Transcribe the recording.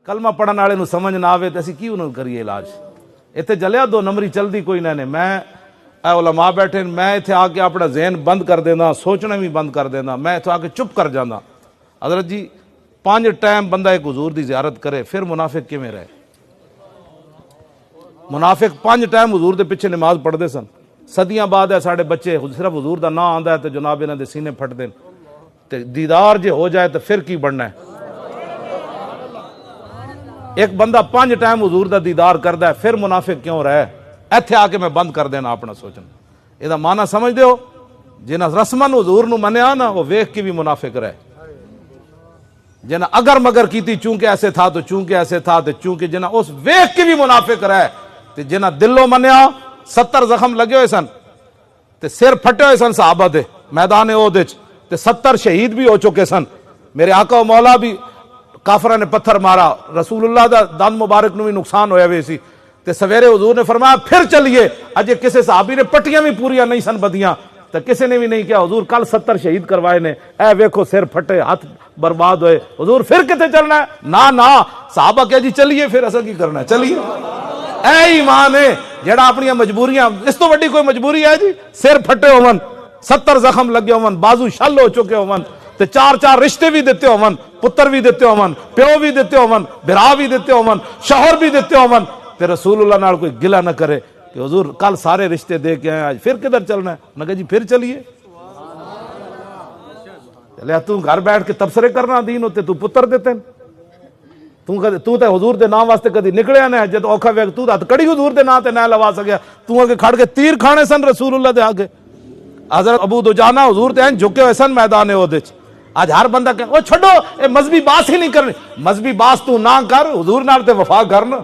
کلمہ پڑھن والے نو سمجھ نہ آوے تے اسی کی انہوں کریے علاج؟ اتنے جلیا دو نمبری چلدی کوئی نہ نے. میں اے علماء بیٹھے میں اتنے آ کے اپنا ذہن بند کر دینا, سوچنا بھی بند کر دینا, میں اتنے آ کے چپ کر جانا. حضرت جی 5 ٹائم بندہ ایک حضور دی زیارت کرے پھر منافق کیویں رہے؟ منافق 5 ٹائم حضور دے پیچھے نماز پڑھتے سن, صدیاں بعد ہے ساڑے بچے صرف حضور دا نام آندا ہے تو جناب انہاں دے سینے پھٹ دین, تے دیدار جے ہو جائے تو پھر کی بننا ہے؟ ایک بندہ 5 ٹائم حضور دا دیدار کردا ہے پھر منافق کیوں رہے؟ ایتھے آ کے میں بند کر دینا اپنا سوچنا. یہ معنی سمجھ دیو, جنہاں رسمن حضور نو منیا نا وہ ویکھ کے بھی منافق رہے, جنہاں اگر مگر کیتی چونکہ ایسے تھا تو چونکہ ایسے تھا تو چونکہ جنہاں اس ویکھ کے بھی منافق رہے, تے جنہاں دلوں منیا 70 زخم لگے ہوئے سن تے سر پھٹے ہوئے سن صحابہ دے میدان احد وچ, تے 70 شہید بھی ہو چکے سن. میرے آقا و مولا بھی کافرہ نے پتھر مارا, رسول اللہ دا دان مبارک نو بھی نقصان ہویا ہوئے سی, تے سویرے حضور نے فرمایا پھر چلیے. اجے کسے صحابی نے پٹیاں بھی پوریاں نہیں سن بدیاں, تو کسے نے بھی نہیں کیا حضور کل 70 شہید کروائے نے, اے ویکھو سر پھٹے ہاتھ برباد ہوئے, حضور پھر کتے چلنا ہے؟ نا صحابہ کہا جی چلیے پھر ایسا کی کرنا ہے, چلیے. اے ایمان ہے جڑا اپنی مجبوریاں, اس تو وڈی کوئی مجبوری ہے جی؟ سر پھٹے ہون, 70 زخم لگے ہون, بازو شل ہو چکے ہون, تے 4 رشتے بھی دیتے ہون, پتر بھی دیتے ہون, پیو بھی دیتے ہون, بھرا بھی دیتے ہون, شوہر بھی دیتے ہون, تے رسول اللہ نال کوئی گلہ نہ کرے کہ حضور کل سارے رشتے دے کے آئے, آج پھر کدھر چلنا ہے؟ انہوں نے کہا جی پھر چلیے. چلے تو گھر بیٹھ کے تبصرے کرنا دین ہوتے, تو پتر دیتے تو تے حضور دے نام واسطے کدی نکلیا نہ, جد اوکھا ویک تو ہتھ کڑی حضور دے نام تے نہ لوا سکیا, تو اگے کھڑ کے تیر کھانے سن رسول اللہ دے آگے. حضرت ابو دجانہ حضور تے جھکے ہوئے سن میدان احد وچ. آج ہر بندہ کہ او چھڈو اے مذہبی باس ہی نہیں کرنی, مذہبی باس تو نہ کر, حضور نال تے وفا کرنا.